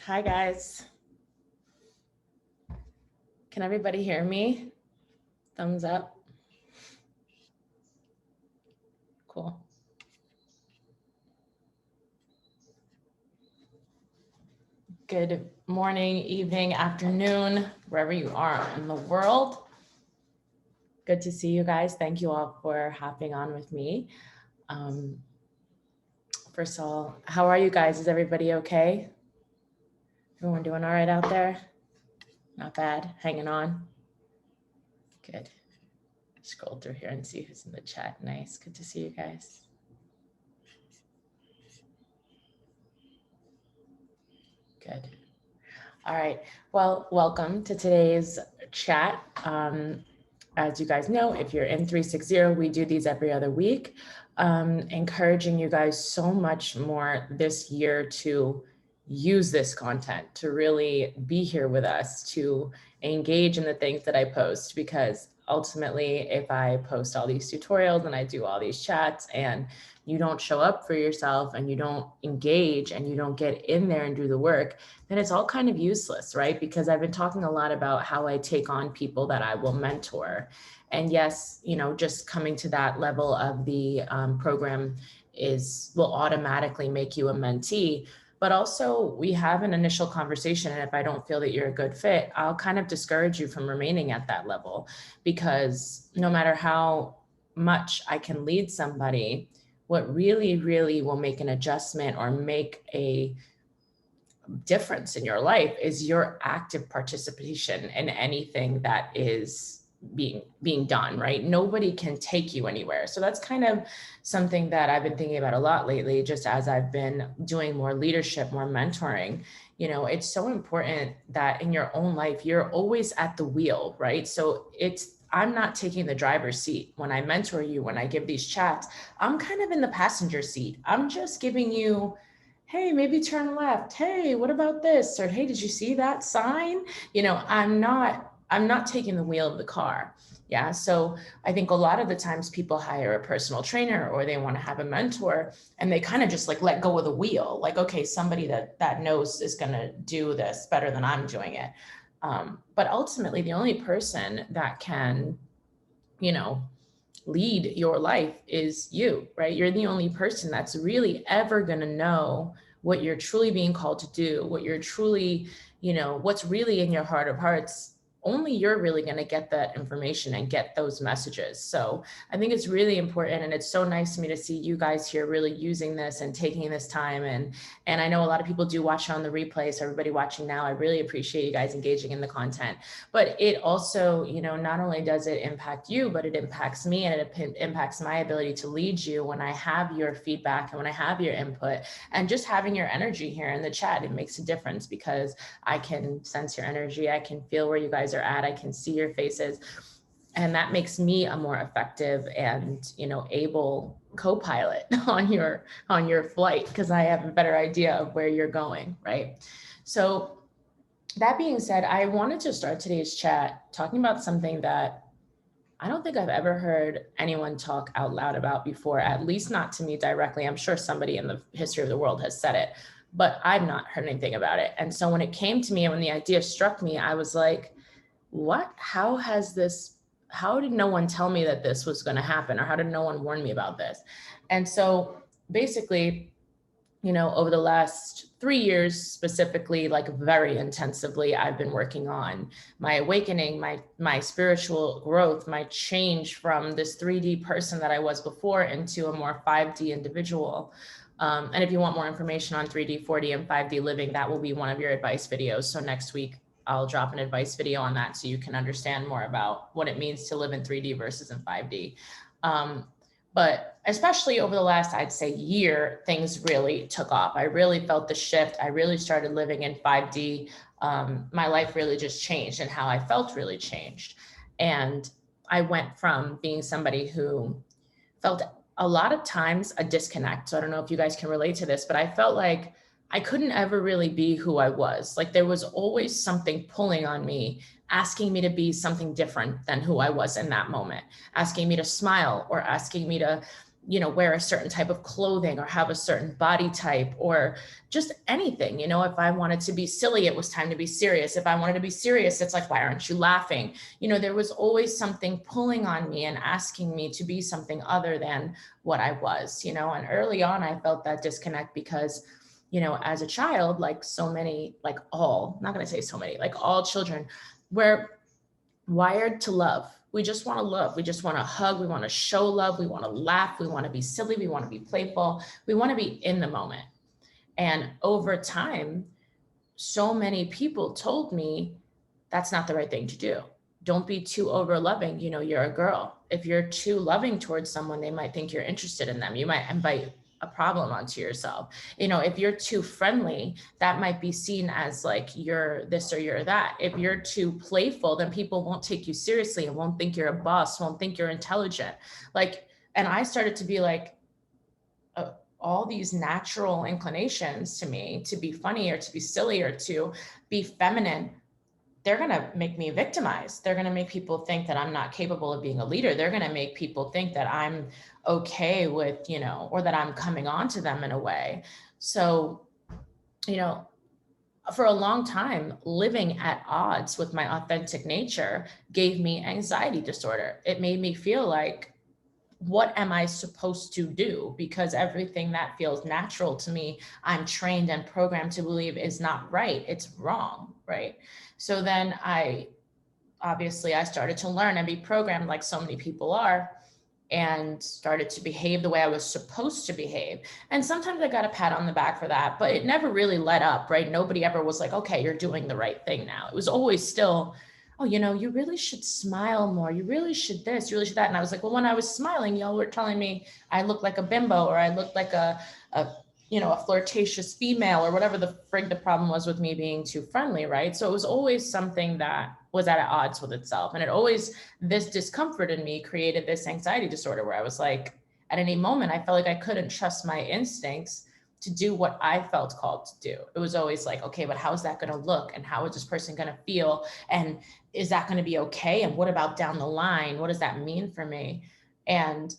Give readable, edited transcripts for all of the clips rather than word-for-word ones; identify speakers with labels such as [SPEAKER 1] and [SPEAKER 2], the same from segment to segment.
[SPEAKER 1] Hi guys. Can everybody hear me? Thumbs up. Cool. Good morning, evening, afternoon, wherever you are in the world. Good to see you guys. Thank you all for hopping on with me. First of all, how are you guys? Is everybody okay? Everyone doing all right out there? Not bad, hanging on. Good. Scroll through here and see who's in the chat. Nice, good to see you guys. Good. All right, well, welcome to today's chat. As you guys know, if you're in 360, we do these every other week, encouraging you guys so much more this year to use this content, to really be here with us, to engage in the things that I post, because ultimately, if I post all these tutorials and I do all these chats and you don't show up for yourself and you don't engage and you don't get in there and do the work, then it's all kind of useless, right? Because I've been talking a lot about how I take on people that I will mentor. And yes, you know, just coming to that level of the program will automatically make you a mentee. But also we have an initial conversation. And if I don't feel that you're a good fit, I'll kind of discourage you from remaining at that level, because no matter how much I can lead somebody, what really, really will make an adjustment or make a difference in your life is your active participation in anything that is being done, right? Nobody can take you anywhere. So that's kind of something that I've been thinking about a lot lately, just as I've been doing more leadership, more mentoring. You know, it's so important that in your own life, you're always at the wheel, right? So I'm not taking the driver's seat. When I mentor you, when I give these chats, I'm kind of in the passenger seat. I'm just giving you, hey, maybe turn left. Hey, what about this? Or, hey, did you see that sign? You know, I'm not taking the wheel of the car. Yeah. So I think a lot of the times people hire a personal trainer or they want to have a mentor and they kind of just like let go of the wheel. Like, okay, somebody that knows is going to do this better than I'm doing it. But ultimately the only person that can, you know, lead your life is you, right? You're the only person that's really ever going to know what you're truly being called to do, what you're truly, you know, what's really in your heart of hearts. Only you're really going to get that information and get those messages. So I think it's really important. And it's so nice to me to see you guys here really using this and taking this time. And I know a lot of people do watch on the replay. So everybody watching now, I really appreciate you guys engaging in the content. But it also, you know, not only does it impact you, but it impacts me and it impacts my ability to lead you when I have your feedback and when I have your input, and just having your energy here in the chat, it makes a difference because I can sense your energy. I can feel where you guys are at. I can see your faces. And that makes me a more effective and, you know, able co-pilot on your flight, because I have a better idea of where you're going, right? So that being said, I wanted to start today's chat talking about something that I don't think I've ever heard anyone talk out loud about before, at least not to me directly. I'm sure somebody in the history of the world has said it, but I've not heard anything about it. And so when it came to me and when the idea struck me, I was like, what? How did no one tell me that this was going to happen? Or how did no one warn me about this? And so basically, you know, over the last 3 years specifically, like very intensively, I've been working on my awakening, my spiritual growth, my change from this 3D person that I was before into a more 5D individual. And if you want more information on 3D, 4D, and 5D living, that will be one of your advice videos. So next week, I'll drop an advice video on that so you can understand more about what it means to live in 3D versus in 5D. But especially over the last, I'd say, year, things really took off. I really felt the shift. I really started living in 5D. My life really just changed and how I felt really changed. And I went from being somebody who felt a lot of times a disconnect. So I don't know if you guys can relate to this, but I felt like I couldn't ever really be who I was. Like there was always something pulling on me, asking me to be something different than who I was in that moment, asking me to smile or asking me to, wear a certain type of clothing or have a certain body type or just anything. If I wanted to be silly, it was time to be serious. If I wanted to be serious, it's like, why aren't you laughing? There was always something pulling on me and asking me to be something other than what I was, and early on, I felt that disconnect because, as a child, like so many, like all, not going to say so many, like all children, we're wired to love. We just want to love. We just want to hug. We want to show love. We want to laugh. We want to be silly. We want to be playful. We want to be in the moment. And over time, so many people told me that's not the right thing to do. Don't be too over loving. You're a girl. If you're too loving towards someone, they might think you're interested in them. You might invite a problem onto yourself. If you're too friendly, that might be seen as like you're this or you're that. If you're too playful, then people won't take you seriously and won't think you're a boss, won't think you're intelligent. And I started to be like, all these natural inclinations to me to be funny or to be silly or to be feminine, they're going to make me victimized. They're going to make people think that I'm not capable of being a leader. They're going to make people think that I'm okay with, or that I'm coming on to them in a way. So, for a long time, living at odds with my authentic nature gave me anxiety disorder. It made me feel like, what am I supposed to do? Because everything that feels natural to me, I'm trained and programmed to believe is not right. It's wrong, right? So then I started to learn and be programmed like so many people are, and started to behave the way I was supposed to behave. And sometimes I got a pat on the back for that, but it never really let up, right? Nobody ever was like, okay, you're doing the right thing now. It was always still, oh, you really should smile more. You really should this, you really should that. And I was like, well, when I was smiling, y'all were telling me I looked like a bimbo, or I looked like a flirtatious female, or whatever the frig the problem was with me being too friendly, right? So it was always something that was at odds with itself. And this discomfort in me created this anxiety disorder where I was like, at any moment, I felt like I couldn't trust my instincts to do what I felt called to do. It was always like, okay, but how's that going to look? And how is this person going to feel? And is that going to be okay? And what about down the line? What does that mean for me? And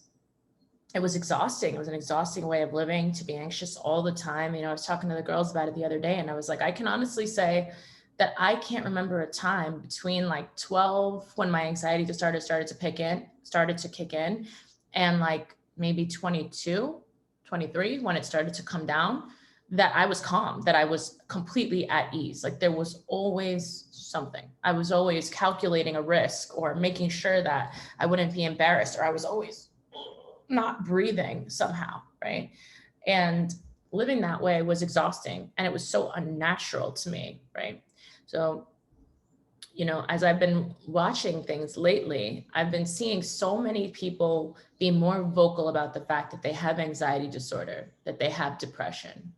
[SPEAKER 1] it was exhausting. It was an exhausting way of living, to be anxious all the time. I was talking to the girls about it the other day, and I was like, I can honestly say that I can't remember a time between like 12, when my anxiety just started to kick in, and like maybe 22, 23, when it started to come down, that I was calm, that I was completely at ease. Like there was always something. I was always calculating a risk or making sure that I wouldn't be embarrassed, or I was always not breathing somehow, right? And living that way was exhausting, and it was so unnatural to me, right? So, as I've been watching things lately, I've been seeing so many people be more vocal about the fact that they have anxiety disorder, that they have depression.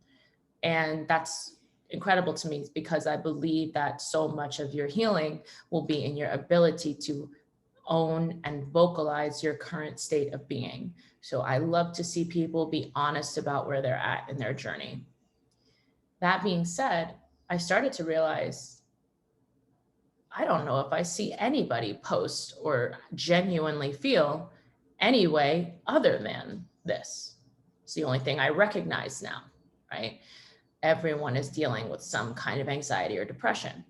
[SPEAKER 1] And that's incredible to me, because I believe that so much of your healing will be in your ability to own and vocalize your current state of being. So I love to see people be honest about where they're at in their journey. That being said, I started to realize, I don't know if I see anybody post or genuinely feel any way other than this. It's the only thing I recognize now, right? Everyone is dealing with some kind of anxiety or depression.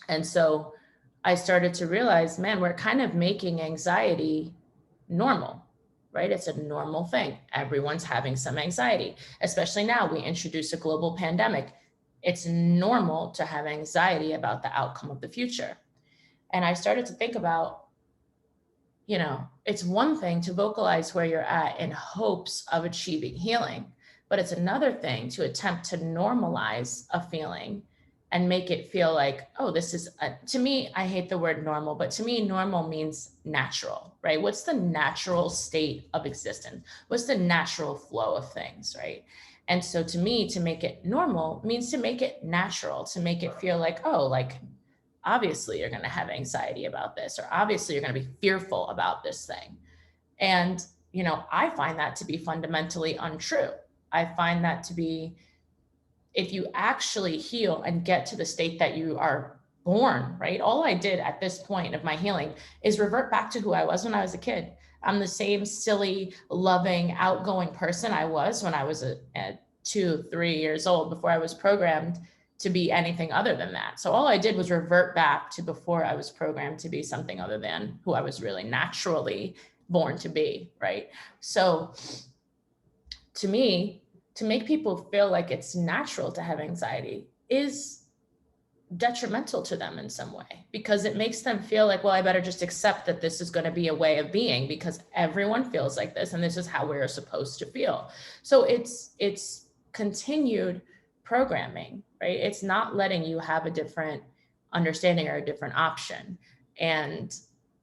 [SPEAKER 1] And so I started to realize, man, we're kind of making anxiety normal, right? It's a normal thing. Everyone's having some anxiety, especially now we introduce a global pandemic. It's normal to have anxiety about the outcome of the future. And I started to think about, it's one thing to vocalize where you're at in hopes of achieving healing, but it's another thing to attempt to normalize a feeling and make it feel like, oh, this is, to me, I hate the word normal, but to me, normal means natural, right? What's the natural state of existence? What's the natural flow of things, right? And so to me, to make it normal means to make it natural, to make it feel like, oh, like, obviously you're going to have anxiety about this, or obviously you're going to be fearful about this thing. And, I find that to be fundamentally untrue. I find that to be, if you actually heal and get to the state that you are born, right? All I did at this point of my healing is revert back to who I was when I was a kid. I'm the same silly, loving, outgoing person I was when I was at 2, 3 years old before I was programmed to be anything other than that. So all I did was revert back to before I was programmed to be something other than who I was really naturally born to be, right? So to me, to make people feel like it's natural to have anxiety is detrimental to them in some way, because it makes them feel like, well, I better just accept that this is going to be a way of being because everyone feels like this and this is how we're supposed to feel. So it's continued programming, right? It's not letting you have a different understanding or a different option. And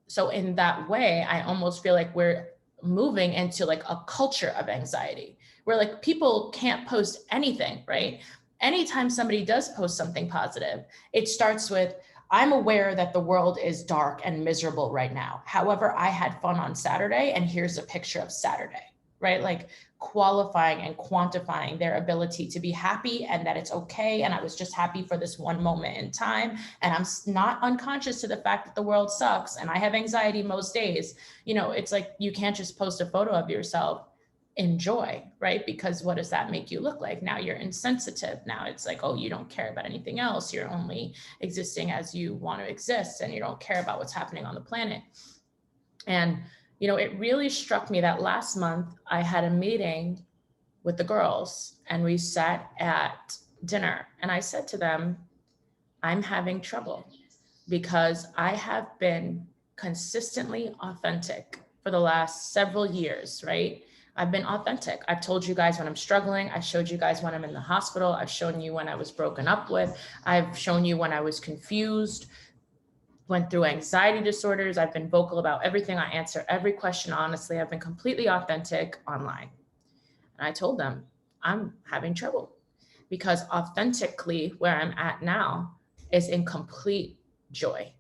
[SPEAKER 1] so in that way, I almost feel like we're moving into like a culture of anxiety where like people can't post anything, right? Anytime somebody does post something positive, it starts with, I'm aware that the world is dark and miserable right now. However, I had fun on Saturday and here's a picture of Saturday, right? Like qualifying and quantifying their ability to be happy and that it's okay. And I was just happy for this one moment in time. And I'm not unconscious to the fact that the world sucks and I have anxiety most days. You know, it's like, you can't just post a photo of yourself in joy, right? Because what does that make you look like? Now you're insensitive. Now it's like, oh, you don't care about anything else. You're only existing as you want to exist and you don't care about what's happening on the planet. And, you know, it really struck me that last month I had a meeting with the girls and we sat at dinner and I said to them, I'm having trouble because I have been consistently authentic for the last several years, right? I've been authentic. I've told you guys when I'm struggling. I showed you guys when I'm in the hospital. I've shown you when I was broken up with. I've shown you when I was confused, went through anxiety disorders. I've been vocal about everything. I answer every question honestly. I've been completely authentic online. And I told them, I'm having trouble because authentically where I'm at now is in complete joy.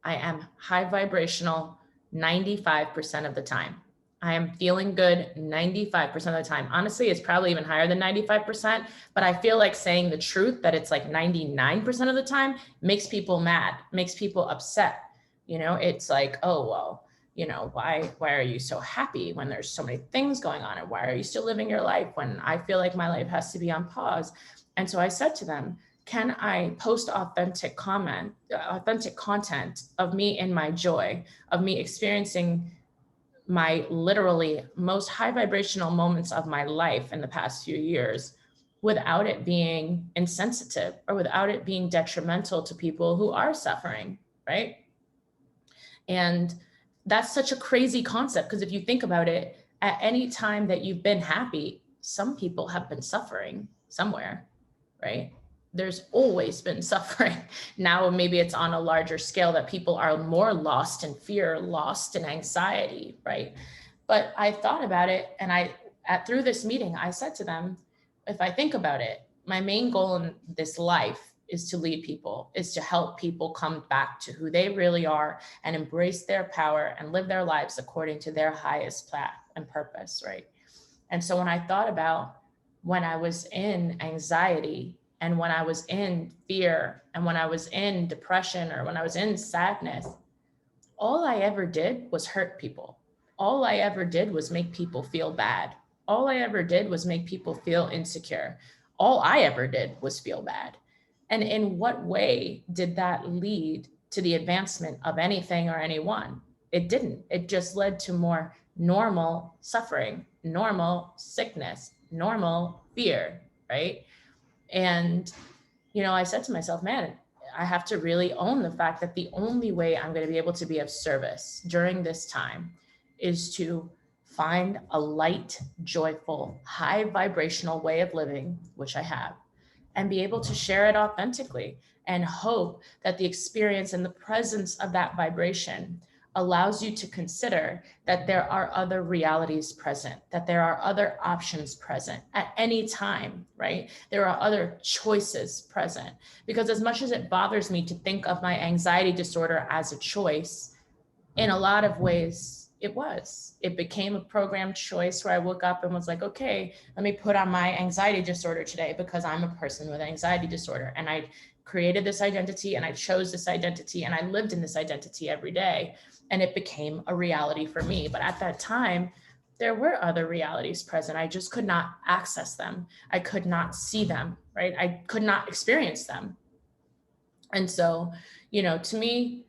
[SPEAKER 1] I am high vibrational 95% of the time. I am feeling good 95% of the time. Honestly, it's probably even higher than 95%, but I feel like saying the truth that it's like 99% of the time makes people mad, makes people upset. You know, it's like, oh, well, you know, why are you so happy when there's so many things going on? And why are you still living your life when I feel like my life has to be on pause? And so I said to them, can I post authentic content of me in my joy, of me experiencing my literally most high vibrational moments of my life in the past few years without it being insensitive or without it being detrimental to people who are suffering, right? And that's such a crazy concept because if you think about it, at any time that you've been happy, some people have been suffering somewhere, right? There's always been suffering. Now, maybe it's on a larger scale that people are more lost in fear, lost in anxiety, right? But I thought about it and through this meeting, I said to them, if I think about it, my main goal in this life is to lead people, is to help people come back to who they really are and embrace their power and live their lives according to their highest path and purpose, right? And so when I thought about when I was in anxiety and when I was in fear and when I was in depression or when I was in sadness, all I ever did was hurt people. All I ever did was make people feel bad. All I ever did was make people feel insecure. All I ever did was feel bad. And in what way did that lead to the advancement of anything or anyone? It didn't. It just led to more normal suffering, normal sickness, normal fear, right? And, you know, I said to myself, man, I have to really own the fact that the only way I'm going to be able to be of service during this time is to find a light, joyful, high vibrational way of living, which I have, and be able to share it authentically and hope that the experience and the presence of that vibration allows you to consider that there are other realities present, that there are other options present at any time, right? There are other choices present. Because as much as it bothers me to think of my anxiety disorder as a choice, in a lot of ways, it became a programmed choice where I woke up and was like, okay, let me put on my anxiety disorder today because I'm a person with anxiety disorder. And I created this identity and I chose this identity and I lived in this identity every day. And it became a reality for me. But at that time, there were other realities present. I just could not access them. I could not see them, right? I could not experience them. And so, to me,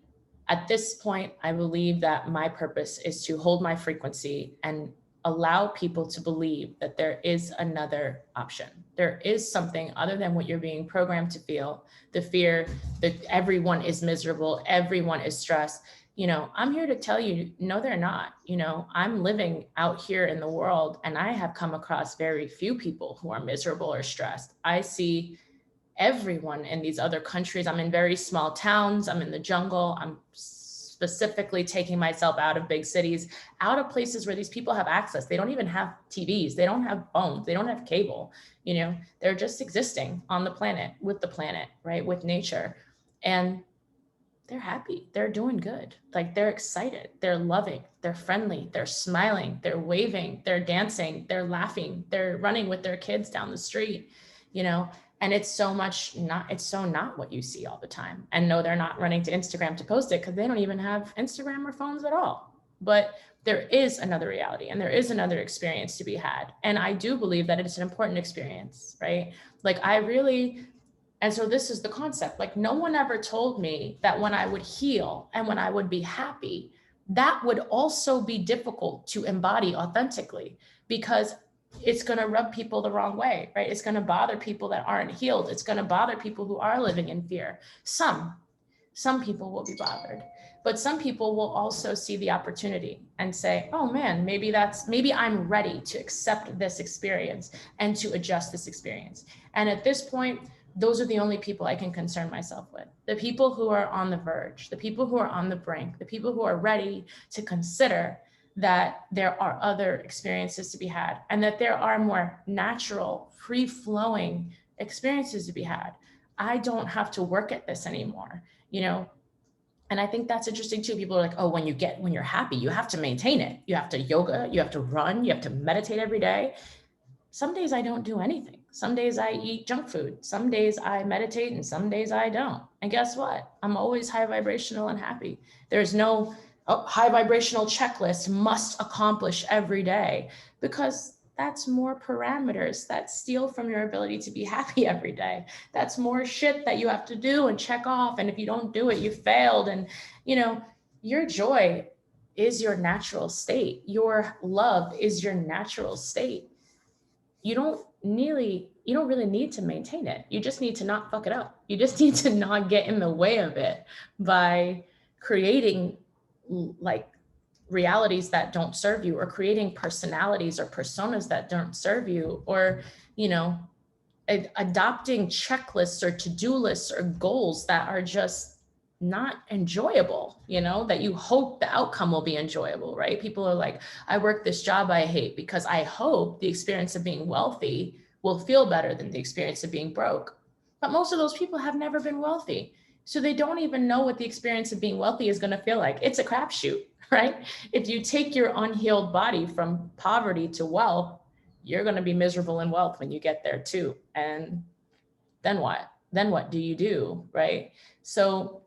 [SPEAKER 1] at this point, I believe that my purpose is to hold my frequency and allow people to believe that there is another option. There is something other than what you're being programmed to feel, the fear that everyone is miserable, everyone is stressed. I'm here to tell you, no, they're not. I'm living out here in the world and I have come across very few people who are miserable or stressed. I see everyone in these other countries. I'm in very small towns. I'm in the jungle. I'm specifically taking myself out of big cities, out of places where these people have access. They don't even have TVs. They don't have phones. They don't have cable. They're just existing on the planet, with the planet, right? With nature. And they're happy. They're doing good. Like, they're excited. They're loving. They're friendly. They're smiling. They're waving. They're dancing. They're laughing. They're running with their kids down the street, and it's so not what you see all the time. And no, they're not running to Instagram to post it because they don't even have Instagram or phones at all. But there is another reality and there is another experience to be had. And I do believe that it's an important experience, right? And so this is the concept. Like, no one ever told me that when I would heal and when I would be happy, that would also be difficult to embody authentically, because it's going to rub people the wrong way, right? It's going to bother people that aren't healed. It's going to bother people who are living in fear. Some people will be bothered, but some people will also see the opportunity and say, oh man, maybe I'm ready to accept this experience and to adjust this experience. And at this point, those are the only people I can concern myself with. The people who are on the verge, the people who are on the brink, the people who are ready to consider that there are other experiences to be had and that there are more natural, free-flowing experiences to be had. I don't have to work at this anymore, And I think that's interesting too. People are like, oh, when you're happy, you have to maintain it. You have to yoga, you have to run, you have to meditate every day. Some days I don't do anything. Some days I eat junk food. Some days I meditate and some days I don't. And guess what? I'm always high vibrational and happy. There's no high vibrational checklist must accomplish every day, because that's more parameters that steal from your ability to be happy every day. That's more shit that you have to do and check off. And if you don't do it, you failed. And, your joy is your natural state. Your love is your natural state. You don't really need to maintain it. You just need to not fuck it up. You just need to not get in the way of it by creating like realities that don't serve you, or creating personalities or personas that don't serve you, or, adopting checklists or to-do lists or goals that are just not enjoyable, that you hope the outcome will be enjoyable, right? People are like, I work this job I hate because I hope the experience of being wealthy will feel better than the experience of being broke. But most of those people have never been wealthy. So they don't even know what the experience of being wealthy is going to feel like. It's a crapshoot, right? If you take your unhealed body from poverty to wealth, you're going to be miserable in wealth when you get there too. And then what? Then what do you do, right? So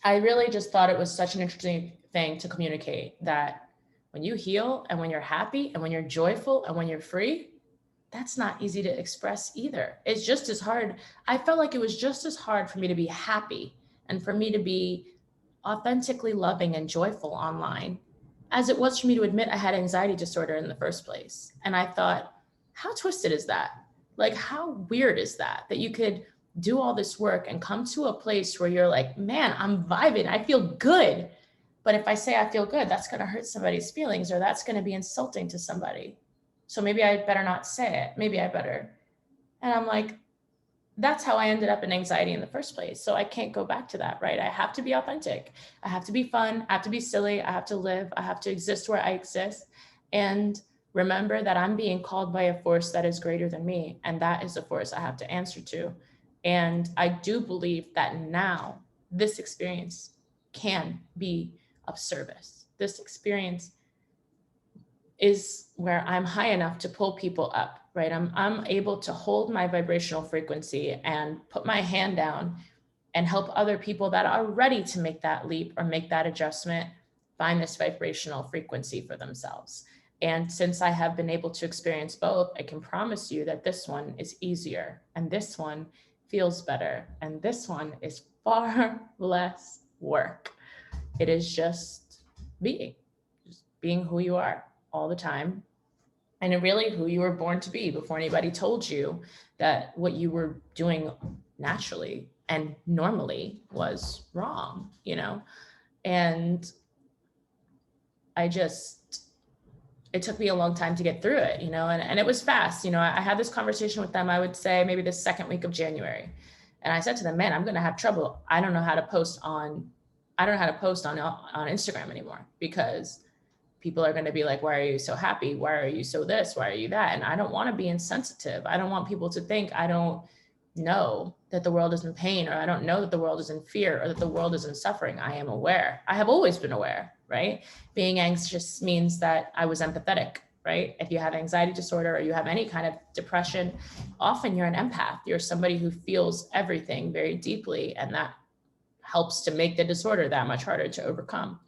[SPEAKER 1] I really just thought it was such an interesting thing to communicate, that when you heal and when you're happy and when you're joyful and when you're free, that's not easy to express either. It's just as hard. I felt like it was just as hard for me to be happy and for me to be authentically loving and joyful online as it was for me to admit I had anxiety disorder in the first place. And I thought, how twisted is that? Like, how weird is that you could do all this work and come to a place where you're like, man, I'm vibing, I feel good. But if I say I feel good, that's going to hurt somebody's feelings, or that's going to be insulting to somebody. So maybe I better not say it. Maybe I better. And I'm like, that's how I ended up in anxiety in the first place. So I can't go back to that, right? I have to be authentic. I have to be fun. I have to be silly. I have to live. I have to exist where I exist. And remember that I'm being called by a force that is greater than me. And that is a force I have to answer to. And I do believe that now this experience can be of service. This experience is where I'm high enough to pull people up, right? I'm able to hold my vibrational frequency and put my hand down and help other people that are ready to make that leap or make that adjustment find this vibrational frequency for themselves. And since I have been able to experience both, I can promise you that this one is easier and this one feels better and this one is far less work. It is just being who you are all the time, and really who you were born to be before anybody told you that what you were doing naturally and normally was wrong, you know? And it took me a long time to get through it, you know, and it was fast. You know, I had this conversation with them, I would say maybe the second week of January. And I said to them, man, I'm going to have trouble. I don't know how to post on Instagram anymore, because people are going to be like, why are you so happy? Why are you so this? Why are you that? And I don't want to be insensitive. I don't want people to think I don't know that the world is in pain, or I don't know that the world is in fear, or that the world is in suffering. I am aware. I have always been aware, right? Being anxious means that I was empathetic, right? If you have anxiety disorder or you have any kind of depression, often you're an empath. You're somebody who feels everything very deeply, and that helps to make the disorder that much harder to overcome.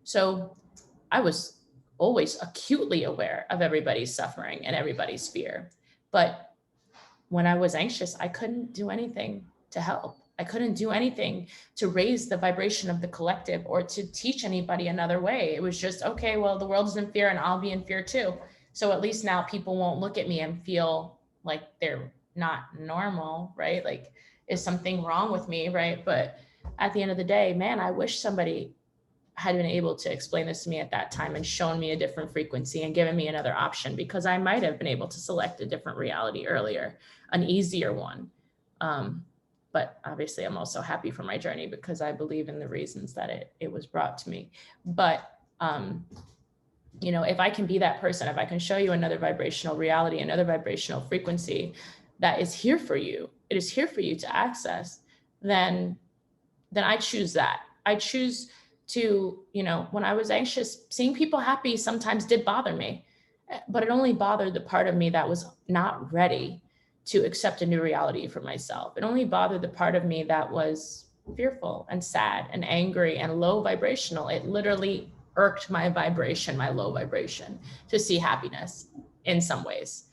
[SPEAKER 1] So I was always acutely aware of everybody's suffering and everybody's fear. But when I was anxious, I couldn't do anything to help. I couldn't do anything to raise the vibration of the collective or to teach anybody another way. It was just, okay, well, the world is in fear and I'll be in fear too. So at least now people won't look at me and feel like they're not normal, right? Like, is something wrong with me, right? But at the end of the day, man, I wish somebody had been able to explain this to me at that time and shown me a different frequency and given me another option, because I might have been able to select a different reality earlier, an easier one. But obviously I'm also happy for my journey because I believe in the reasons that it was brought to me. But, you know, if I can be that person, if I can show you another vibrational reality, another vibrational frequency that is here for you, it is here for you to access, then I choose that. I choose to, you know, when I was anxious, seeing people happy sometimes did bother me, but it only bothered the part of me that was not ready to accept a new reality for myself. It only bothered the part of me that was fearful and sad and angry and low vibrational. It literally irked my vibration, my low vibration, to see happiness in some ways.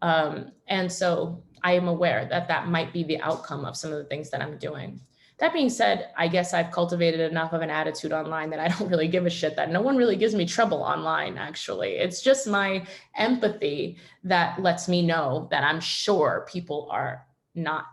[SPEAKER 1] And so I am aware that that might be the outcome of some of the things that I'm doing. That being said, I guess I've cultivated enough of an attitude online that I don't really give a shit, that no one really gives me trouble online, actually. It's just my empathy that lets me know that I'm sure people are not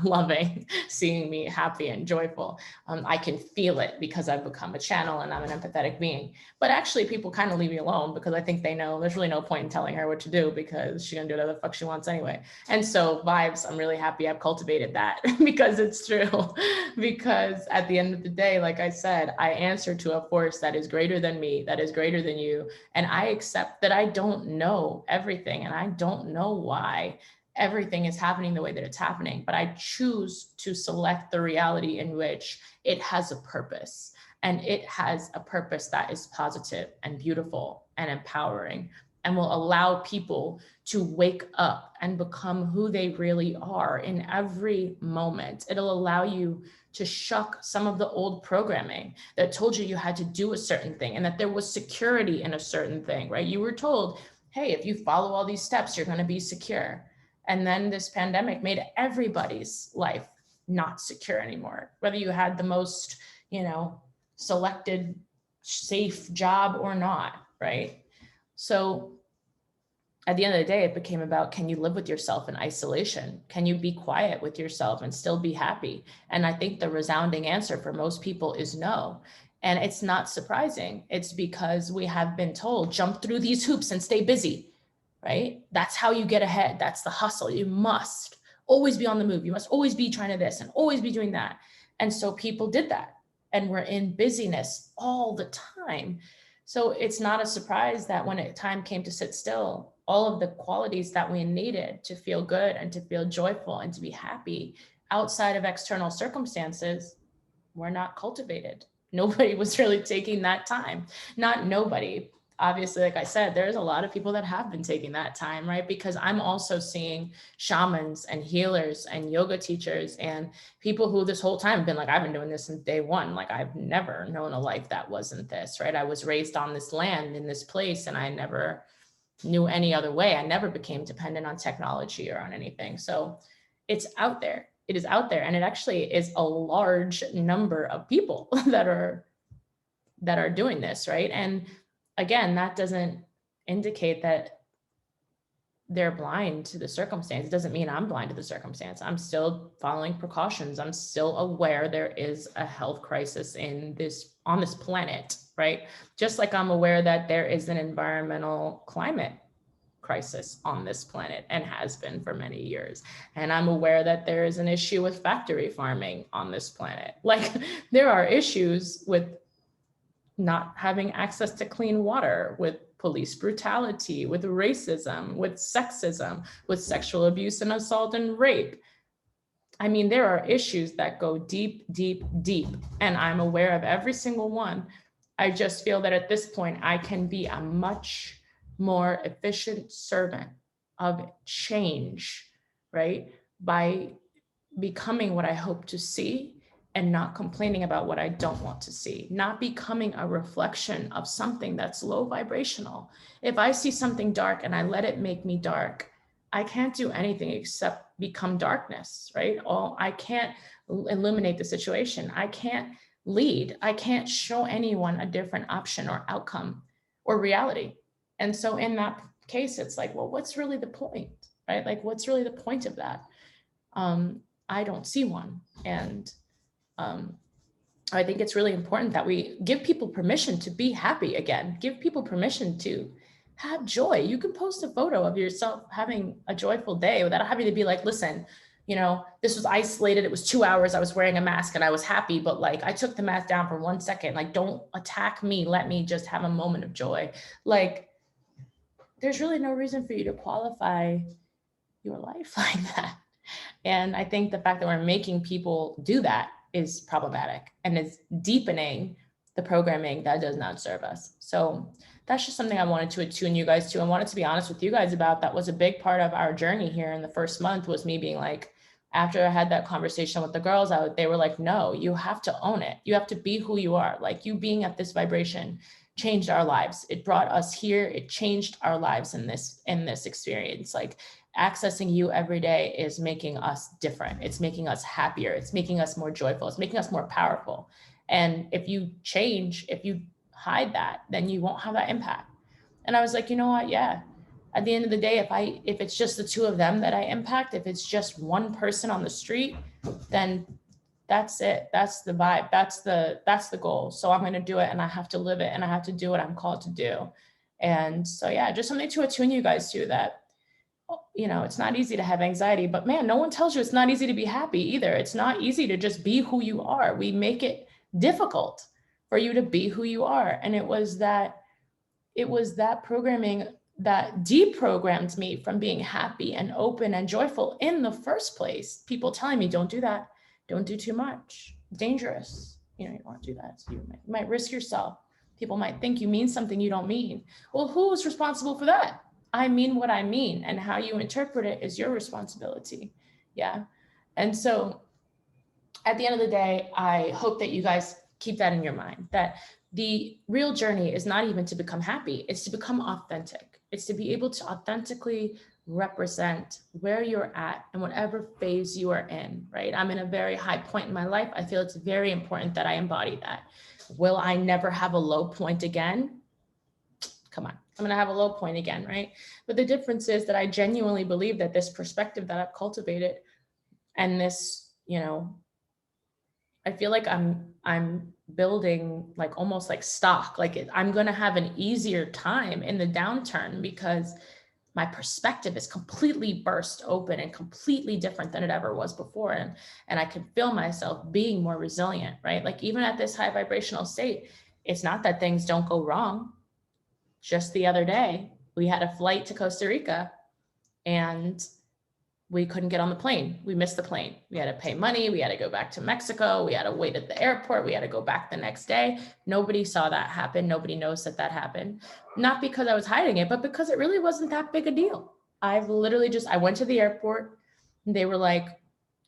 [SPEAKER 1] loving seeing me happy and joyful. I can feel it because I've become a channel and I'm an empathetic being. But actually people kind of leave me alone because I think they know there's really no point in telling her what to do because she's gonna do whatever the fuck she wants anyway. And so vibes, I'm really happy I've cultivated that because it's true. Because at the end of the day, like I said, I answer to a force that is greater than me, that is greater than you. And I accept that I don't know everything and I don't know why everything is happening the way that it's happening, but I choose to select the reality in which it has a purpose, and it has a purpose that is positive and beautiful and empowering and will allow people to wake up and become who they really are in every moment. It'll allow you to shuck some of the old programming that told you you had to do a certain thing and that there was security in a certain thing, right? You were told, hey, if you follow all these steps, you're going to be secure. And then this pandemic made everybody's life not secure anymore, whether you had the most, you know, selected safe job or not, right? So at the end of the day, it became about, can you live with yourself in isolation? Can you be quiet with yourself and still be happy? And I think the resounding answer for most people is no. And it's not surprising. It's because we have been told, jump through these hoops and stay busy. Right? That's how you get ahead. That's the hustle. You must always be on the move. You must always be trying to this and always be doing that. And so people did that and we're in busyness all the time. So it's not a surprise that when time came to sit still, all of the qualities that we needed to feel good and to feel joyful and to be happy outside of external circumstances were not cultivated. Nobody was really taking that time. Not nobody. obviously, like I said, there's a lot of people that have been taking that time, right? Because I'm also seeing shamans and healers and yoga teachers and people who this whole time have been like, I've been doing this since day one. Like, I've never known a life that wasn't this, right? I was raised on this land in this place, and I never knew any other way. I never became dependent on technology or on anything. So it's out there. It is out there. And it actually is a large number of people that are doing this, right? And again, that doesn't indicate that they're blind to the circumstance. It doesn't mean I'm blind to the circumstance. I'm still following precautions. I'm still aware there is a health crisis on this planet, right? Just like I'm aware that there is an environmental climate crisis on this planet and has been for many years. And I'm aware that there is an issue with factory farming on this planet. Like, there are issues with not having access to clean water, with police brutality, with racism, with sexism, with sexual abuse and assault and rape. I mean, there are issues that go deep, deep, deep, and I'm aware of every single one. I just feel that at this point, I can be a much more efficient servant of change, right? By becoming what I hope to see and not complaining about what I don't want to see, not becoming a reflection of something that's low vibrational. If I see something dark and I let it make me dark, I can't do anything except become darkness, right? I can't illuminate the situation. I can't lead. I can't show anyone a different option or outcome or reality. And so in that case, it's like, well, what's really the point, right? Like, what's really the point of that? I don't see one. And I think it's really important that we give people permission to be happy again, give people permission to have joy. You can post a photo of yourself having a joyful day without having to be like, listen, you know, this was isolated. It was 2 hours. I was wearing a mask and I was happy, but like, I took the mask down for 1 second. Like, don't attack me. Let me just have a moment of joy. Like, there's really no reason for you to qualify your life like that. And I think the fact that we're making people do that is problematic and is deepening the programming that does not serve us. So that's just something I wanted to attune you guys to. I wanted to be honest with you guys about. That was a big part of our journey here in the first month, was me being like, after I had that conversation with the girls out, they were like, no, you have to own it. You have to be who you are. Like, you being at this vibration changed our lives. It brought us here. It changed our lives in this experience. Like, accessing you every day is making us different. It's making us happier. It's making us more joyful. It's making us more powerful. And if you change, if you hide that, then you won't have that impact. And I was like, you know what? Yeah. At the end of the day, if it's just the two of them that I impact, if it's just one person on the street, then that's it. That's the vibe. That's the goal. So I'm going to do it, and I have to live it, and I have to do what I'm called to do. And so, yeah, just something to attune you guys to, that, you know, it's not easy to have anxiety, but man, no one tells you it's not easy to be happy either. It's not easy to just be who you are. We make it difficult for you to be who you are. And it was that programming that deprogrammed me from being happy and open and joyful in the first place. People telling me, don't do that. Don't do too much. Dangerous. You know, you don't want to do that. So you might risk yourself. People might think you mean something you don't mean. Well, who is responsible for that? I mean what I mean, and how you interpret it is your responsibility. Yeah. And so at the end of the day, I hope that you guys keep that in your mind, that the real journey is not even to become happy. It's to become authentic. It's to be able to authentically represent where you're at and whatever phase you are in, right? I'm in a very high point in my life. I feel it's very important that I embody that. Will I never have a low point again? Come on, I'm gonna have a low point again, right? But the difference is that I genuinely believe that this perspective that I've cultivated, and this, you know, I feel like I'm building like almost like stock, like I'm gonna have an easier time in the downturn because my perspective is completely burst open and completely different than it ever was before. And I can feel myself being more resilient, right? Like, even at this high vibrational state, it's not that things don't go wrong. Just the other day, we had a flight to Costa Rica, and we couldn't get on the plane. We missed the plane. We had to pay money. We had to go back to Mexico. We had to wait at the airport. We had to go back the next day. Nobody saw that happen. Nobody knows that that happened. Not because I was hiding it, but because it really wasn't that big a deal. I've literally I went to the airport and they were like,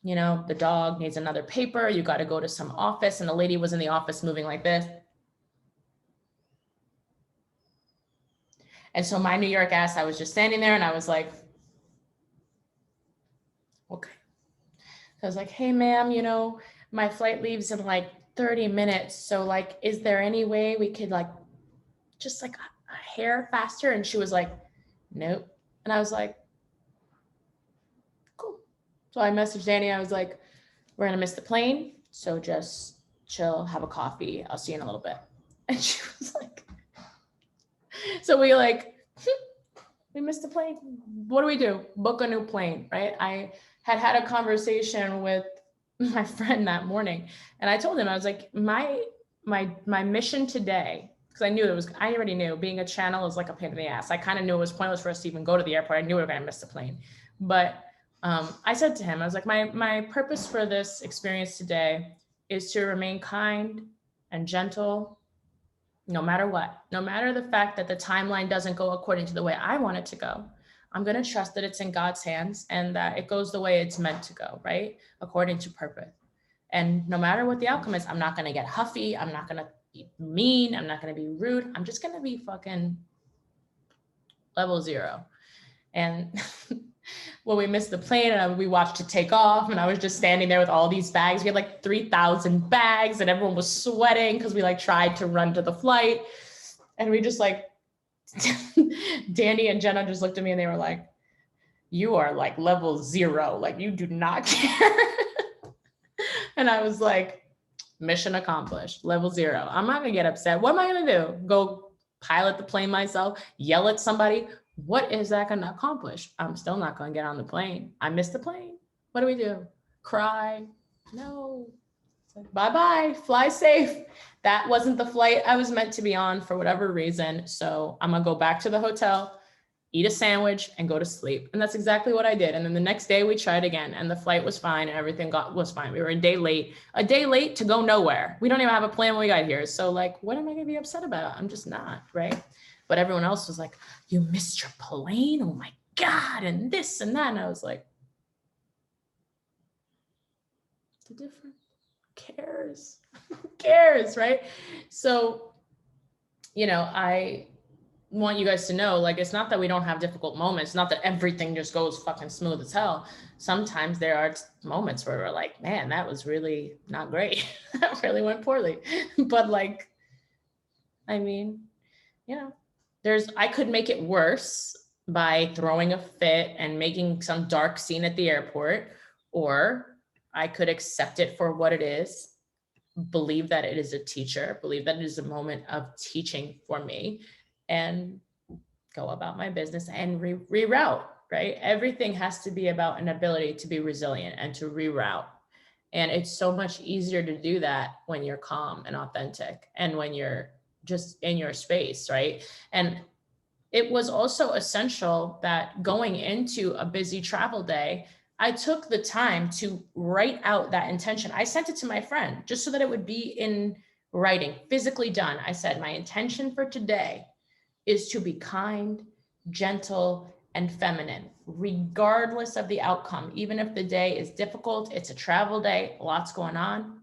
[SPEAKER 1] you know, the dog needs another paper. You got to go to some office. And the lady was in the office moving like this. And so my New York ass, I was just standing there and I was like, okay. I was like, hey, ma'am, you know, my flight leaves in like 30 minutes. So like, is there any way we could like, just like a hair faster? And she was like, nope. And I was like, cool. So I messaged Danny. I was like, we're going to miss the plane. So just chill, have a coffee. I'll see you in a little bit. And she was like, so we missed the plane. What do we do? Book a new plane, right? I had a conversation with my friend that morning, and I told him, I was like, my mission today, because I already knew being a channel is like a pain in the ass. I kind of knew it was pointless for us to even go to the airport. I knew we were going to miss the plane, but I said to him, I was like, my purpose for this experience today is to remain kind and gentle, no matter what, no matter the fact that the timeline doesn't go according to the way I want it to go. I'm going to trust that it's in God's hands and that it goes the way it's meant to go, right? According to purpose. And no matter what the outcome is, I'm not going to get huffy. I'm not going to be mean. I'm not going to be rude. I'm just going to be fucking level 0. And when we missed the plane and we watched it take off and I was just standing there with all these bags, we had like 3,000 bags and everyone was sweating because we like tried to run to the flight. And we just like, Danny and Jenna just looked at me and they were like, you are like level 0. Like you do not care. And I was like, mission accomplished, level 0. I'm not gonna get upset. What am I gonna do? Go pilot the plane myself, yell at somebody? What is that gonna accomplish? I'm still not gonna get on the plane. I missed the plane. What do we do? Cry? No. Bye-bye, fly safe. That wasn't the flight I was meant to be on for whatever reason. So I'm gonna go back to the hotel, eat a sandwich and go to sleep. And that's exactly what I did. And then the next day we tried again and the flight was fine and everything was fine. We were a day late to go nowhere. We don't even have a plan when we got here. So like, what am I gonna be upset about? I'm just not, right? But everyone else was like, you missed your plane? Oh my God, and this and that. And I was like, it's a different. Cares? Who cares, right? So, you know, I want you guys to know, like, it's not that we don't have difficult moments, not that everything just goes fucking smooth as hell. Sometimes there are moments where we're like, man, that was really not great. That really went poorly. But like, I mean, you know, I could make it worse by throwing a fit and making some dark scene at the airport, or I could accept it for what it is, believe that it is a teacher, believe that it is a moment of teaching for me, and go about my business and reroute, right? Everything has to be about an ability to be resilient and to reroute. And it's so much easier to do that when you're calm and authentic and when you're just in your space, right? And it was also essential that going into a busy travel day, I took the time to write out that intention. I sent it to my friend just so that it would be in writing, physically done. I said, my intention for today is to be kind, gentle, and feminine, regardless of the outcome. Even if the day is difficult, it's a travel day, lots going on.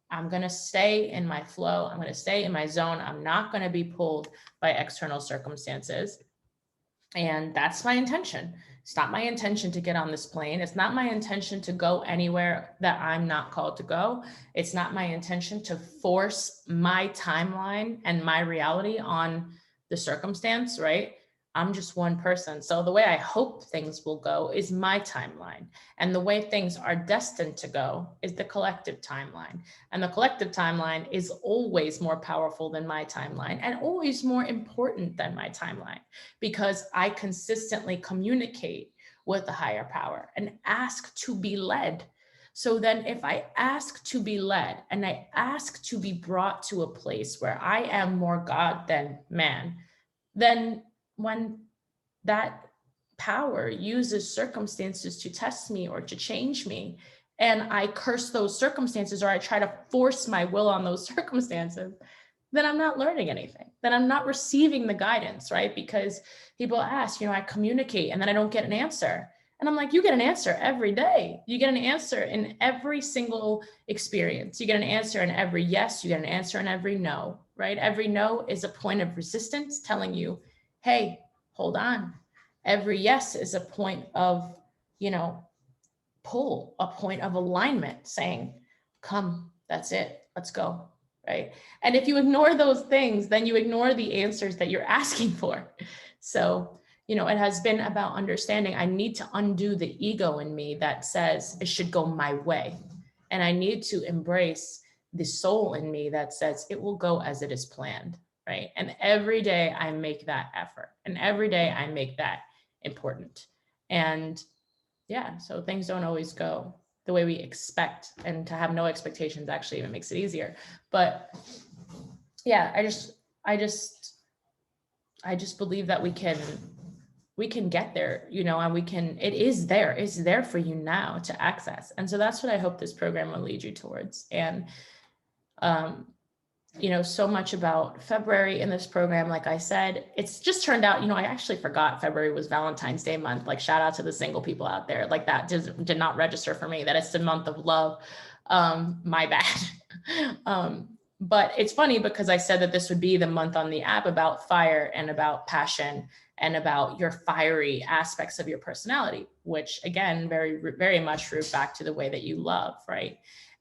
[SPEAKER 1] I'm going to stay in my flow. I'm going to stay in my zone. I'm not going to be pulled by external circumstances. And that's my intention. It's not my intention to get on this plane. It's not my intention to go anywhere that I'm not called to go. It's not my intention to force my timeline and my reality on the circumstance, right? I'm just one person. So the way I hope things will go is my timeline. And the way things are destined to go is the collective timeline. And the collective timeline is always more powerful than my timeline and always more important than my timeline, because I consistently communicate with the higher power and ask to be led. So then if I ask to be led and I ask to be brought to a place where I am more God than man, then when that power uses circumstances to test me or to change me, and I curse those circumstances, or I try to force my will on those circumstances, then I'm not learning anything. Then I'm not receiving the guidance, right? Because people ask, I communicate and then I don't get an answer. And I'm like, you get an answer every day. You get an answer in every single experience. You get an answer in every yes, you get an answer in every no, right? Every no is a point of resistance telling you, hey, hold on. Every yes is a point of, pull, a point of alignment saying, come, that's it, let's go, right? And if you ignore those things, then you ignore the answers that you're asking for. So, it has been about understanding I need to undo the ego in me that says it should go my way. And I need to embrace the soul in me that says it will go as it is planned, right? And every day I make that effort, and every day I make that important. And yeah, so things don't always go the way we expect, and to have no expectations actually even makes it easier. But yeah, I just believe that we can get there, and it's there for you now to access. And so that's what I hope this program will lead you towards. And so much about February in this program. Like I said, it's just turned out, I actually forgot February was Valentine's Day month. Like, shout out to the single people out there. Like, that did not register for me, that it's the month of love. My bad. But it's funny because I said that this would be the month on the app about fire and about passion and about your fiery aspects of your personality, which again, very, very much root back to the way that you love, right?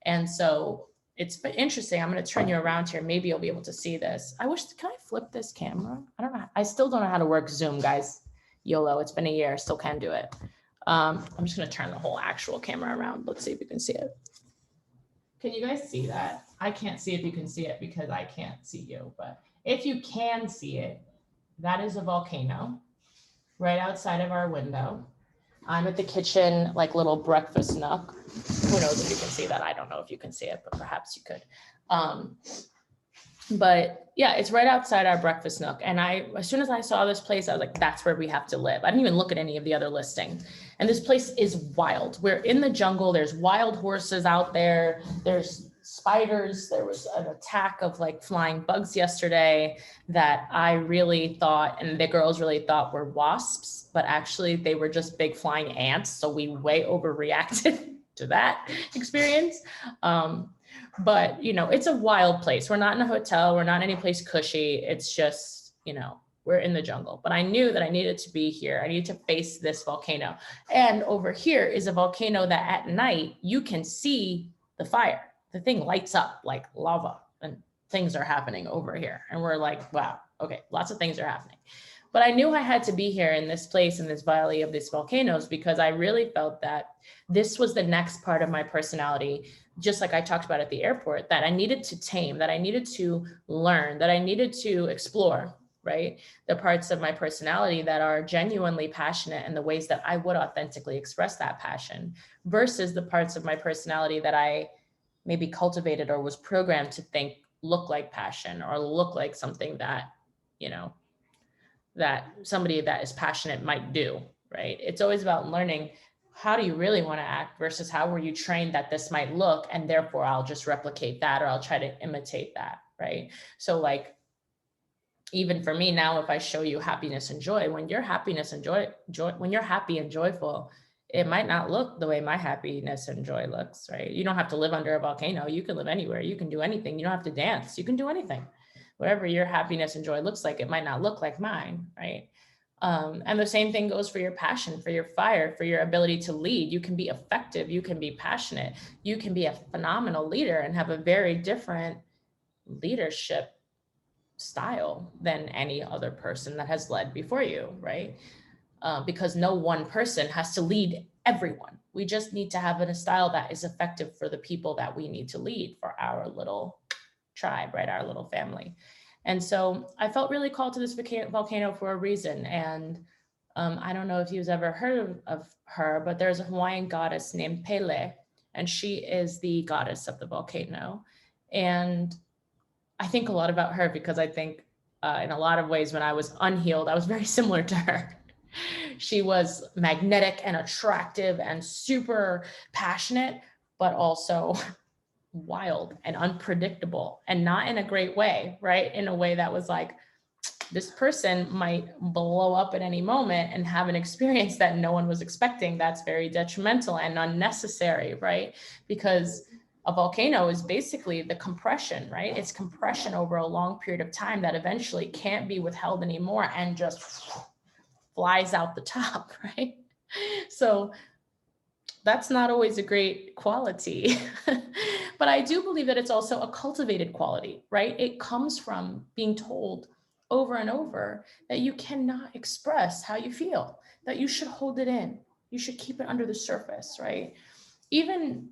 [SPEAKER 1] And so it's interesting. I'm going to turn you around here. Maybe you'll be able to see this. Can I flip this camera? I don't know. I still don't know how to work Zoom, guys. YOLO, it's been a year. I still can do it. I'm just going to turn the whole actual camera around. Let's see if you can see it. Can you guys see that? I can't see if you can see it because I can't see you. But if you can see it, that is a volcano right outside of our window. I'm at the kitchen, like little breakfast nook. Who knows if you can see that? I don't know if you can see it, but perhaps you could. But yeah, it's right outside our breakfast nook. And as soon as I saw this place, I was like, that's where we have to live. I didn't even look at any of the other listings. And this place is wild. We're in the jungle. There's wild horses out there. There's spiders. There was an attack of like flying bugs yesterday that I really thought, and the girls really thought, were wasps, but actually they were just big flying ants. So we way overreacted to that experience. But it's a wild place. We're not in a hotel. We're not in any place cushy. It's just, we're in the jungle. But I knew that I needed to be here. I needed to face this volcano. And over here is a volcano that at night you can see the fire. The thing lights up like lava, and things are happening over here. And we're like, wow, okay, lots of things are happening. But I knew I had to be here in this place, in this valley of these volcanoes, because I really felt that this was the next part of my personality, just like I talked about at the airport, that I needed to tame, that I needed to learn, that I needed to explore, right? The parts of my personality that are genuinely passionate and the ways that I would authentically express that passion, versus the parts of my personality that I maybe cultivated or was programmed to think look like passion or look like something that, that somebody that is passionate might do, right? It's always about learning, how do you really want to act versus how were you trained that this might look, and therefore I'll just replicate that or I'll try to imitate that, right? So like, even for me now, if I show you happiness and joy, when you're happiness and joy, when you're happy and joyful, it might not look the way my happiness and joy looks, right? You don't have to live under a volcano. You can live anywhere. You can do anything. You don't have to dance. You can do anything. Whatever your happiness and joy looks like, it might not look like mine, right? And the same thing goes for your passion, for your fire, for your ability to lead. You can be effective. You can be passionate. You can be a phenomenal leader and have a very different leadership style than any other person that has led before you, right? Because no one person has to lead everyone. We just need to have a style that is effective for the people that we need to lead for our little tribe, right? Our little family. And so I felt really called to this volcano for a reason. And I don't know if you've ever heard of her, but there's a Hawaiian goddess named Pele, and she is the goddess of the volcano. And I think a lot about her because I think in a lot of ways when I was unhealed, I was very similar to her. She was magnetic and attractive and super passionate, but also wild and unpredictable, and not in a great way, right? In a way that was like, this person might blow up at any moment and have an experience that no one was expecting. That's very detrimental and unnecessary, right? Because a volcano is basically the compression, right? It's compression over a long period of time that eventually can't be withheld anymore and just flies out the top, right? So that's not always a great quality. But I do believe that it's also a cultivated quality, right? It comes from being told over and over that you cannot express how you feel, that you should hold it in, you should keep it under the surface, right? Even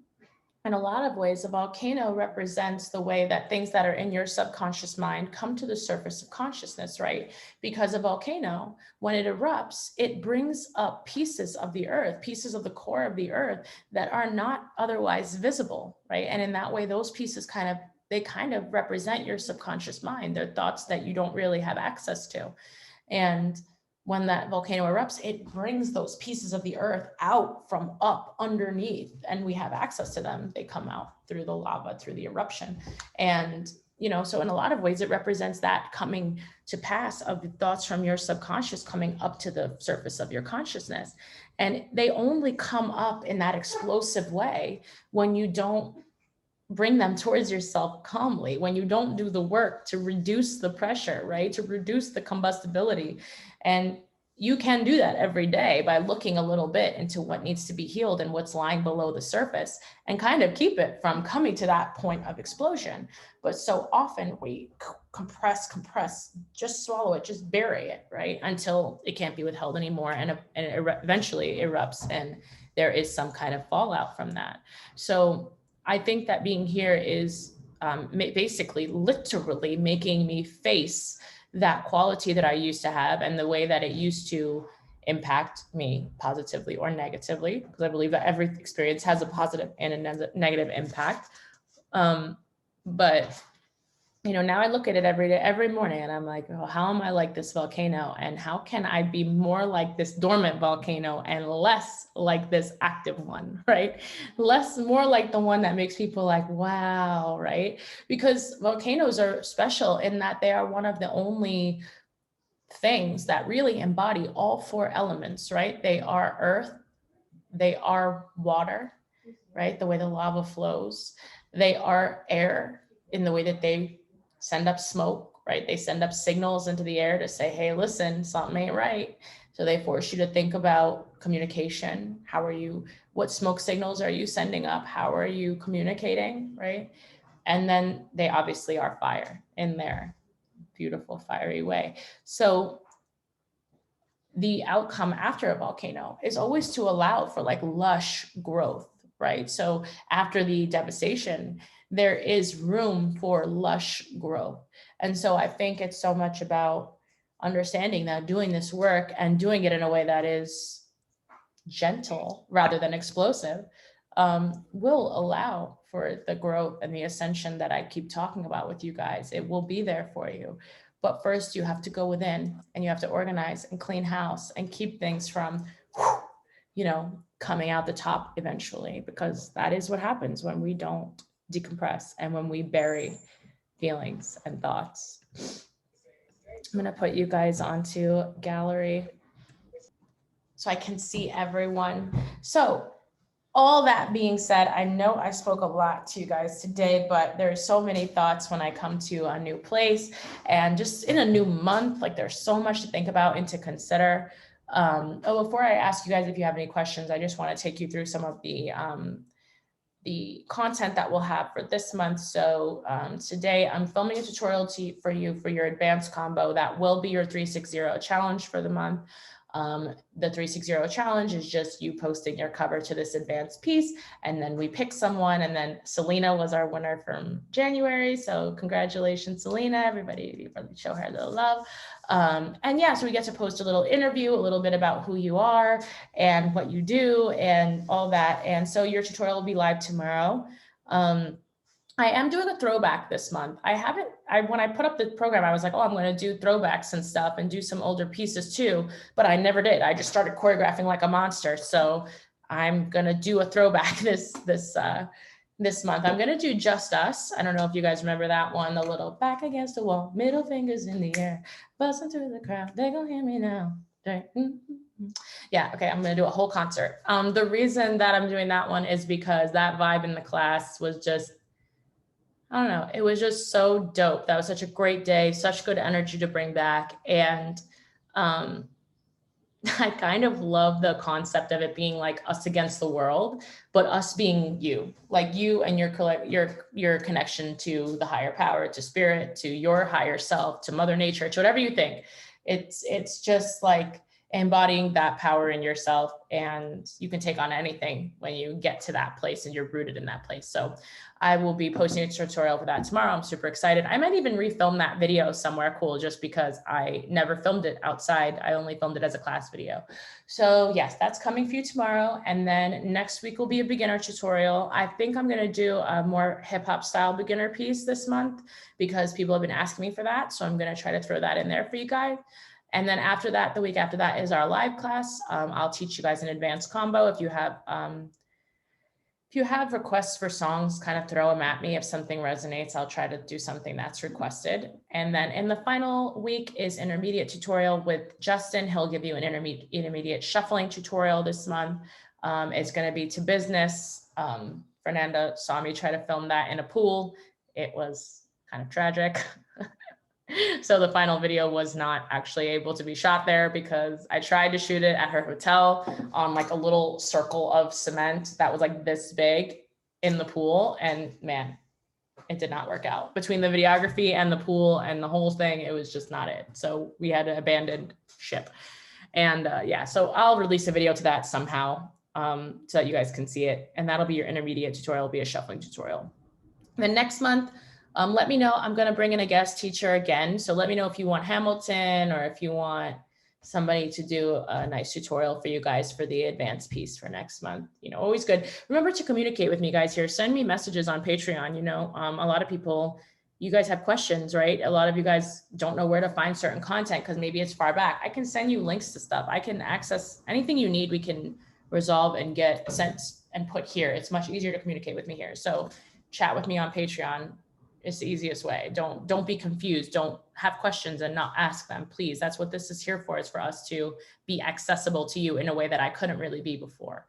[SPEAKER 1] in a lot of ways, a volcano represents the way that things that are in your subconscious mind come to the surface of consciousness, right? Because a volcano, when it erupts, it brings up pieces of the earth, pieces of the core of the earth that are not otherwise visible, right? And in that way, those pieces kind of represent your subconscious mind. They're thoughts that you don't really have access to. And when that volcano erupts, it brings those pieces of the earth out from up underneath, and we have access to them. They come out through the lava, through the eruption. And, so in a lot of ways, it represents that coming to pass of the thoughts from your subconscious coming up to the surface of your consciousness. And they only come up in that explosive way when you don't bring them towards yourself calmly, when you don't do the work to reduce the pressure, right? To reduce the combustibility. And you can do that every day by looking a little bit into what needs to be healed and what's lying below the surface, and kind of keep it from coming to that point of explosion. But so often we compress, just swallow it, just bury it, right? Until it can't be withheld anymore, and it eventually erupts, and there is some kind of fallout from that. So I think that being here is basically literally making me face that quality that I used to have and the way that it used to impact me positively or negatively, because I believe that every experience has a positive and a negative impact. But now I look at it every day, every morning, and I'm like, oh, how am I like this volcano? And how can I be more like this dormant volcano and less like this active one, right? More like the one that makes people like, wow, right? Because volcanoes are special in that they are one of the only things that really embody all four elements, right? They are earth, they are water, right? The way the lava flows. They are air in the way that they send up smoke, right? They send up signals into the air to say, hey, listen, something ain't right. So they force you to think about communication. What smoke signals are you sending up? How are you communicating, right? And then they obviously are fire in their beautiful fiery way. So the outcome after a volcano is always to allow for like lush growth, right? So after the devastation, there is room for lush growth. And so I think it's so much about understanding that doing this work and doing it in a way that is gentle rather than explosive will allow for the growth and the ascension that I keep talking about with you guys. It will be there for you. But first you have to go within and you have to organize and clean house and keep things from, coming out the top eventually, because that is what happens when we don't decompress and when we bury feelings and thoughts. I'm going to put you guys onto gallery so I can see everyone. So all that being said, I know I spoke a lot to you guys today, but there's so many thoughts when I come to a new place and just in a new month, like there's so much to think about and to consider. Before I ask you guys if you have any questions, I just want to take you through some of the content that we'll have for this month. So today I'm filming a tutorial for you for your advanced combo. That will be your 360 challenge for the month. The 360 challenge is just you posting your cover to this advanced piece, and then we pick someone, and then Selena was our winner from January. So congratulations, Selena, everybody, show her a little love. And yeah, so we get to post a little interview, a little bit about who you are and what you do and all that. And so your tutorial will be live tomorrow. I am doing a throwback this month. When I put up the program, I was like, oh, I'm going to do throwbacks and stuff and do some older pieces too, but I never did. I just started choreographing like a monster. So I'm going to do a throwback this month. I'm going to do Just Us. I don't know if you guys remember that one, the little back against the wall, middle fingers in the air, busting through the crowd. They gonna hear me now. Yeah, okay, I'm gonna do a whole concert. The reason that I'm doing that one is because that vibe in the class was just, I don't know, it was just so dope. That was such a great day, such good energy to bring back. And I kind of love the concept of it being like us against the world, but us being you, like you and your connection to the higher power, to spirit, to your higher self, to Mother Nature, to whatever you think. It's just like embodying that power in yourself, and you can take on anything when you get to that place and you're rooted in that place. So I will be posting a tutorial for that tomorrow. I'm super excited. I might even refilm that video somewhere cool, just because I never filmed it outside. I only filmed it as a class video. So yes, that's coming for you tomorrow. And then next week will be a beginner tutorial. I think I'm gonna do a more hip hop style beginner piece this month because people have been asking me for that. So I'm gonna try to throw that in there for you guys. And then after that, the week after that is our live class. I'll teach you guys an advanced combo. If you have requests for songs, kind of throw them at me. If something resonates, I'll try to do something that's requested. And then in the final week is intermediate tutorial with Justin. He'll give you an intermediate shuffling tutorial this month. It's going to be to business. Fernanda saw me try to film that in a pool. It was kind of tragic. So the final video was not actually able to be shot there because I tried to shoot it at her hotel on like a little circle of cement that was like this big in the pool. And man, it did not work out. Between the videography and the pool and the whole thing, it was just not it. So we had to abandon ship. And yeah, so I'll release a video to that somehow so that you guys can see it. And that'll be your intermediate tutorial, will be a shuffling tutorial. Then next month, let me know. I'm going to bring in a guest teacher again. So let me know if you want Hamilton or if you want somebody to do a nice tutorial for you guys for the advanced piece for next month. You know, always good. Remember to communicate with me, guys, here. Send me messages on Patreon. You know, a lot of people, you guys have questions, right? A lot of you guys don't know where to find certain content because maybe it's far back. I can send you links to stuff. I can access anything you need. We can resolve and get sent and put here. It's much easier to communicate with me here. So chat with me on Patreon. It's the easiest way. Don't be confused. Don't have questions and not ask them, please. That's what this is here for, is for us to be accessible to you in a way that I couldn't really be before.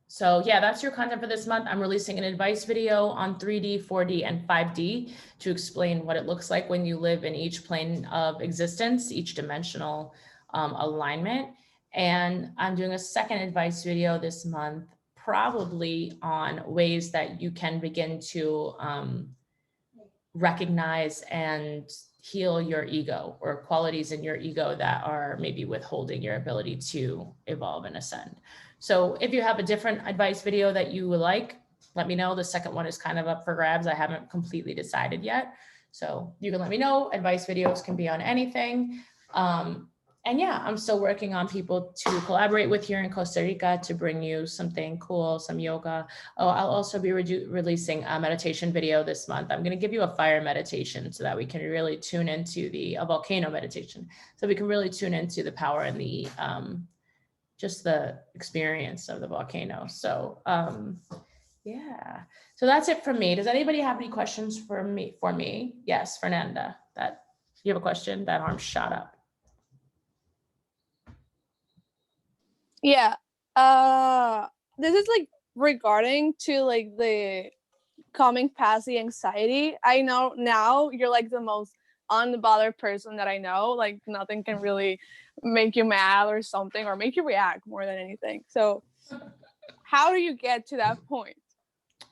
[SPEAKER 1] So yeah, that's your content for this month. I'm releasing an advice video on 3D, 4D, and 5D to explain what it looks like when you live in each plane of existence, each dimensional alignment. And I'm doing a second advice video this month, probably on ways that you can begin to recognize and heal your ego, or qualities in your ego that are maybe withholding your ability to evolve and ascend. So if you have a different advice video that you would like, let me know. The second one is kind of up for grabs. I haven't completely decided yet. So you can let me know. Advice videos can be on anything. And yeah, I'm still working on people to collaborate with here in Costa Rica to bring you something cool, some yoga. Oh, I'll also be releasing a meditation video this month. I'm going to give you a fire meditation so that we can really tune into a volcano meditation. So we can really tune into the power and the, just the experience of the volcano. So yeah, so that's it from me. Does anybody have any questions for me? Yes, Fernanda, you have a question? That arm shot up.
[SPEAKER 2] Yeah, this is like regarding to like the coming past the anxiety. I know now you're like the most unbothered person that I know. Like nothing can really make you mad or something, or make you react more than anything. So how do you get to that point?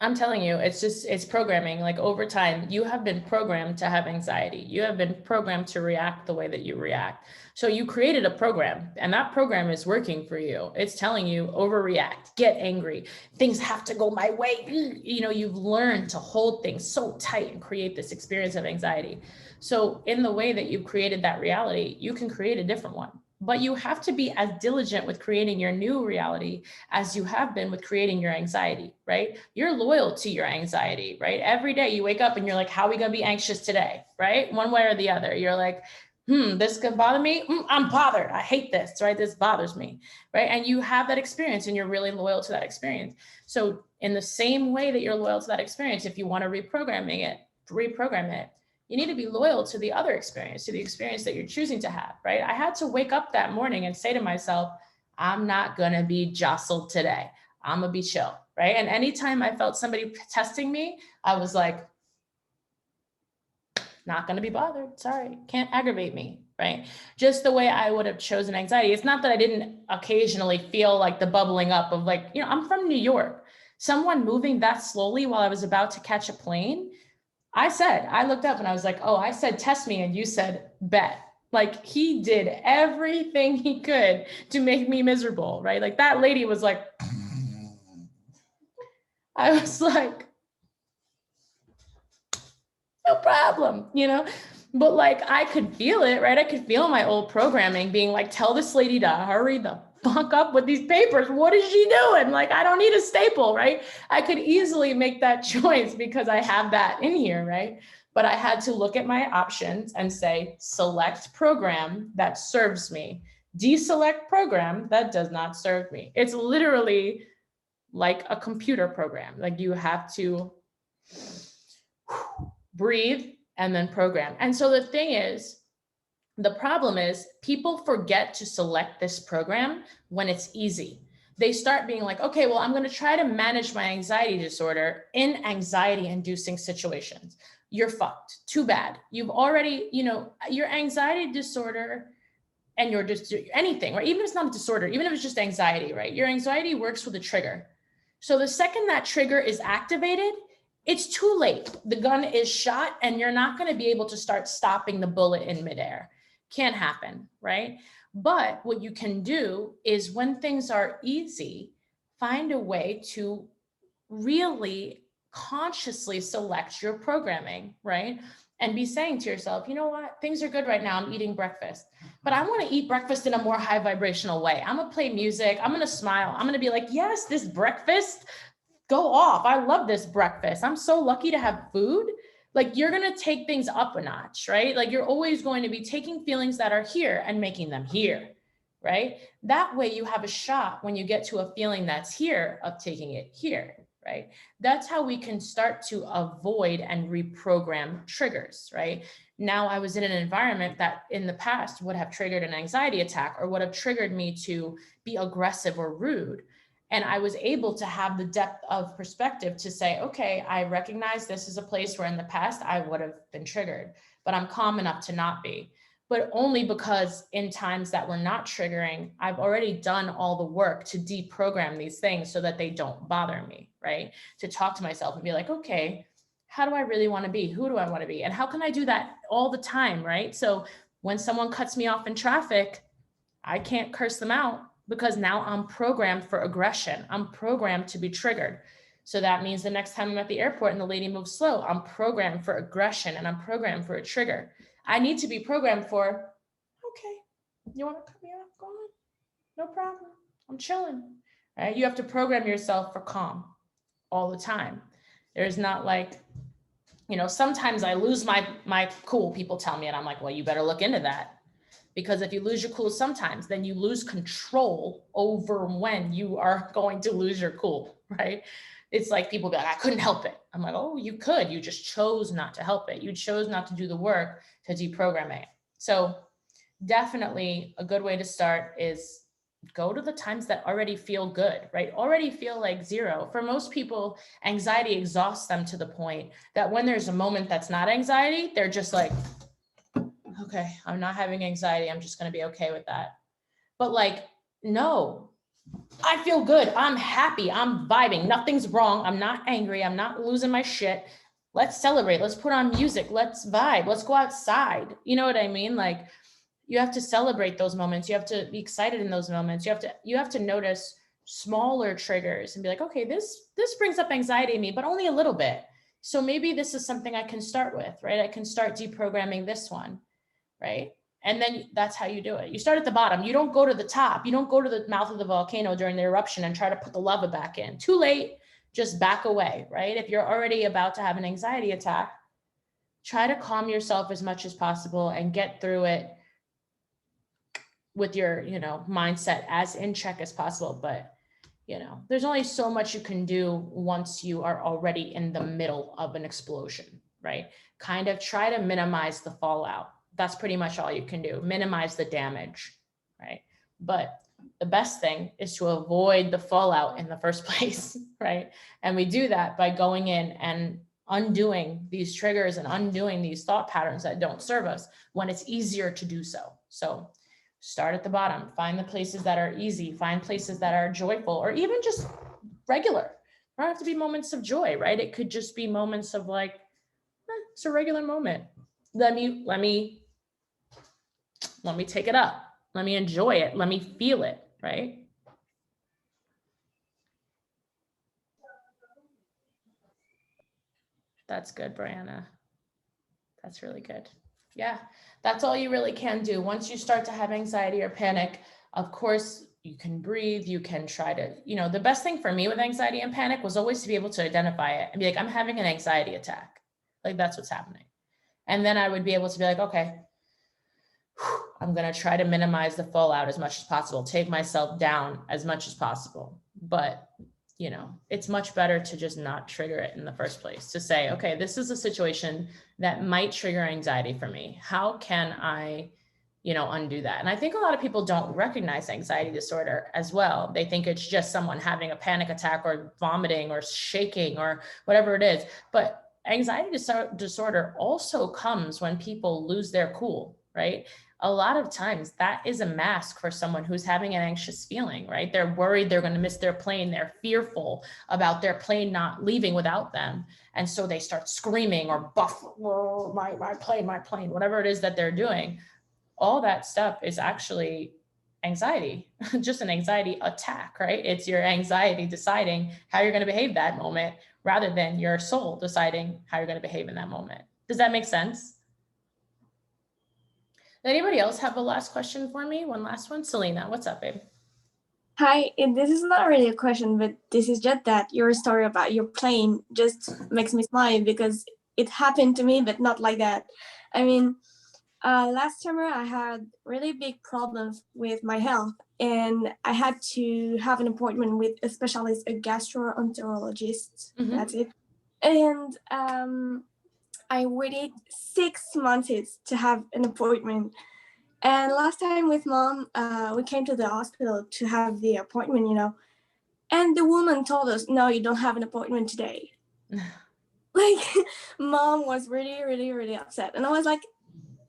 [SPEAKER 1] I'm telling you, it's programming. Like over time, you have been programmed to have anxiety. You have been programmed to react the way that you react. So you created a program, and that program is working for you. It's telling you overreact, get angry. Things have to go my way. You know, you've learned to hold things so tight and create this experience of anxiety. So in the way that you've created that reality, you can create a different one. but you have to be as diligent with creating your new reality as you have been with creating your anxiety, right? You're loyal to your anxiety, right? Every day you wake up and you're like, how are we going to be anxious today, right? One way or the other. You're like, this could bother me. I'm bothered. I hate this, right? This bothers me, right? And you have that experience and you're really loyal to that experience. So in the same way that you're loyal to that experience, if you want to reprogram it, you need to be loyal to the other experience, to the experience that you're choosing to have, right? I had to wake up that morning and say to myself, I'm not going to be jostled today. I'm going to be chill, right? And anytime I felt somebody testing me, I was like, not going to be bothered. Sorry, can't aggravate me, right? Just the way I would have chosen anxiety. It's not that I didn't occasionally feel like the bubbling up of like, I'm from New York. Someone moving that slowly while I was about to catch a plane, I looked up and I was like, oh, I said, test me. And you said, bet. Like he did everything he could to make me miserable, right? Like that lady was like, I was like, no problem, but like I could feel it, right? I could feel my old programming being like, tell this lady to hurry the fuck up with these papers. What is she doing? Like, I don't need a staple, right? I could easily make that choice because I have that in here, right? But I had to look at my options and say, select program that serves me, deselect program that does not serve me. It's literally like a computer program. Like you have to breathe and then program. And so the problem is people forget to select this program when it's easy. They start being like, okay, well, I'm going to try to manage my anxiety disorder in anxiety inducing situations. You're fucked. Too bad. You've already, your anxiety disorder and your anything, right? Even if it's not a disorder, even if it's just anxiety, right? Your anxiety works with a trigger. So the second that trigger is activated, it's too late. The gun is shot and you're not going to be able to start stopping the bullet in midair. Can't happen, right? But what you can do is when things are easy, find a way to really consciously select your programming, right? And be saying to yourself, you know what, things are good right now. I'm eating breakfast, but I want to eat breakfast in a more high vibrational way. I'm going to play music. I'm going to smile. I'm going to be like, yes, this breakfast, go off. I love this breakfast. I'm so lucky to have food. Like you're going to take things up a notch, right? Like you're always going to be taking feelings that are here and making them here, right? That way you have a shot when you get to a feeling that's here of taking it here, right? That's how we can start to avoid and reprogram triggers, right? Now I was in an environment that in the past would have triggered an anxiety attack or would have triggered me to be aggressive or rude. And I was able to have the depth of perspective to say, okay, I recognize this is a place where in the past I would have been triggered, but I'm calm enough to not be. But only because in times that were not triggering, I've already done all the work to deprogram these things so that they don't bother me, right? To talk to myself and be like, okay, how do I really want to be? Who do I want to be? And how can I do that all the time, right? So when someone cuts me off in traffic, I can't curse them out because now I'm programmed for aggression. I'm programmed to be triggered. So that means the next time I'm at the airport and the lady moves slow, I'm programmed for aggression and I'm programmed for a trigger. I need to be programmed for, okay, you want to cut me off? Go on. No problem. I'm chilling. Right? You have to program yourself for calm all the time. There's not like, sometimes I lose my cool, people tell me, and I'm like, well, you better look into that. Because if you lose your cool sometimes, then you lose control over when you are going to lose your cool, right? It's like people be like, I couldn't help it. I'm like, oh, you could. You just chose not to help it. You chose not to do the work to deprogram it. So definitely a good way to start is go to the times that already feel good, right? Already feel like zero. For most people, anxiety exhausts them to the point that when there's a moment that's not anxiety, they're just like, okay, I'm not having anxiety. I'm just going to be okay with that. But like, no, I feel good. I'm happy. I'm vibing. Nothing's wrong. I'm not angry. I'm not losing my shit. Let's celebrate. Let's put on music. Let's vibe. Let's go outside. You know what I mean? Like you have to celebrate those moments. You have to be excited in those moments. You have to notice smaller triggers and be like, okay, this brings up anxiety in me, but only a little bit. So maybe this is something I can start with, right? I can start deprogramming this one. Right? And then that's how you do it. You start at the bottom. You don't go to the top. You don't go to the mouth of the volcano during the eruption and try to put the lava back in. Too late. Just back away, right? If you're already about to have an anxiety attack, try to calm yourself as much as possible and get through it with your, mindset as in check as possible. But, there's only so much you can do once you are already in the middle of an explosion, right? Kind of try to minimize the fallout. That's pretty much all you can do. Minimize the damage, right? But the best thing is to avoid the fallout in the first place, right? And we do that by going in and undoing these triggers and undoing these thought patterns that don't serve us when it's easier to do so. So start at the bottom, find the places that are easy, find places that are joyful, or even just regular. It don't have to be moments of joy, right? It could just be moments of like, it's a regular moment. Let me take it up. Let me enjoy it. Let me feel it, right? That's good, Brianna. That's really good. Yeah, that's all you really can do. Once you start to have anxiety or panic, of course, you can breathe. You can try to, the best thing for me with anxiety and panic was always to be able to identify it and be like, I'm having an anxiety attack. Like, that's what's happening. And then I would be able to be like, okay, I'm going to try to minimize the fallout as much as possible, take myself down as much as possible. But, it's much better to just not trigger it in the first place, to say, okay, this is a situation that might trigger anxiety for me. How can I, undo that? And I think a lot of people don't recognize anxiety disorder as well. They think it's just someone having a panic attack or vomiting or shaking or whatever it is. But anxiety disorder also comes when people lose their cool, right? A lot of times that is a mask for someone who's having an anxious feeling, right? They're worried they're going to miss their plane. They're fearful about their plane not leaving without them. And so they start screaming or my plane, whatever it is that they're doing. All that stuff is actually anxiety, just an anxiety attack, right? It's your anxiety deciding how you're going to behave that moment rather than your soul deciding how you're going to behave in that moment. Does that make sense? Anybody else have a last question for me? One last one. Selena, what's up, babe?
[SPEAKER 3] Hi, this is not really a question, but this is just that your story about your plane just makes me smile because it happened to me, but not like that. I mean, last summer I had really big problems with my health, and I had to have an appointment with a specialist, a gastroenterologist.
[SPEAKER 1] Mhm.
[SPEAKER 3] That's it. And I waited 6 months to have an appointment. And last time with mom, we came to the hospital to have the appointment, and the woman told us, no, you don't have an appointment today. Like, mom was really, really, really upset. And I was like,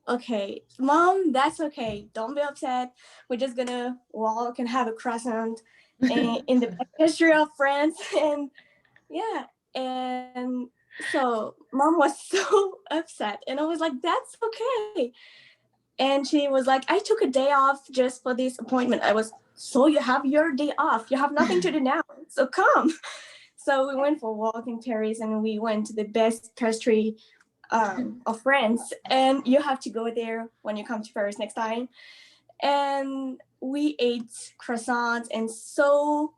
[SPEAKER 3] okay, mom, that's okay. Don't be upset. We're just gonna walk and have a croissant in the history of France. And yeah, and so mom was so upset. And I was like, that's okay. And she was like, I took a day off just for this appointment. I was, so you have your day off. You have nothing to do now. So come. So we went for a walk in Paris and we went to the best pastry of France. And you have to go there when you come to Paris next time. And we ate croissants and so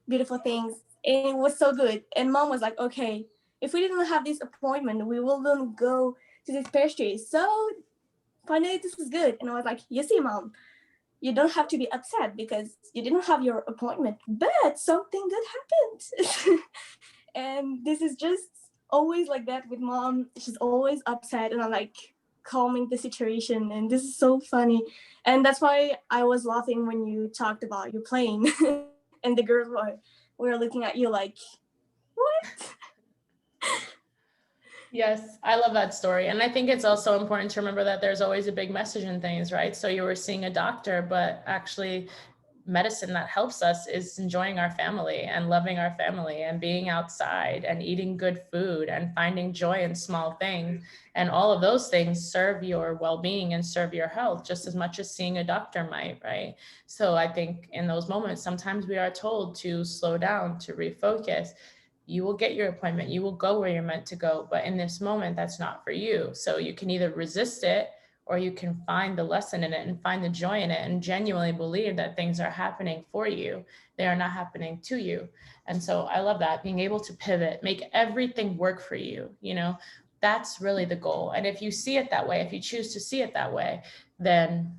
[SPEAKER 3] beautiful things. And it was so good. And mom was like, okay, if we didn't have this appointment, we wouldn't go to this pastry. So finally, this is good. And I was like, you see, mom, you don't have to be upset because you didn't have your appointment, but something good happened. And this is just always like that with mom. She's always upset and I'm like calming the situation. And this is so funny. And that's why I was laughing when you talked about your plane and the girls were looking at you like, what?
[SPEAKER 1] Yes, I love that story. And I think it's also important to remember that there's always a big message in things, right? So you were seeing a doctor, but actually medicine that helps us is enjoying our family and loving our family and being outside and eating good food and finding joy in small things. And all of those things serve your well-being and serve your health just as much as seeing a doctor might, right? So I think in those moments, sometimes we are told to slow down, to refocus. You will get your appointment, you will go where you're meant to go, but in this moment, that's not for you. So you can either resist it or you can find the lesson in it and find the joy in it and genuinely believe that things are happening for you. They are not happening to you. And so I love that, being able to pivot, make everything work for you, you know, that's really the goal. And if you see it that way, if you choose to see it that way, then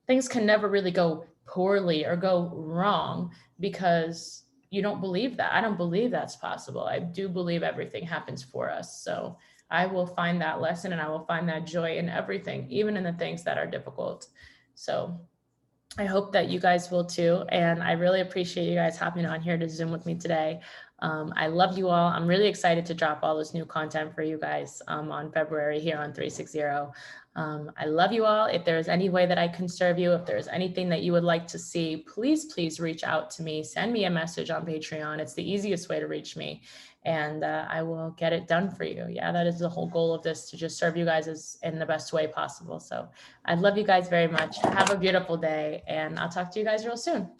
[SPEAKER 1] things can never really go poorly or go wrong, because you don't believe that. I don't believe that's possible. I do believe everything happens for us. So I will find that lesson and I will find that joy in everything, even in the things that are difficult. So I hope that you guys will too. And I really appreciate you guys hopping on here to Zoom with me today. I love you all. I'm really excited to drop all this new content for you guys on February here on 360. I love you all. If there's any way that I can serve you, if there's anything that you would like to see, please reach out to me. Send me a message on Patreon. It's the easiest way to reach me. And I will get it done for you. Yeah, that is the whole goal of this, to just serve you guys in the best way possible. So I love you guys very much. Have a beautiful day, and I'll talk to you guys real soon.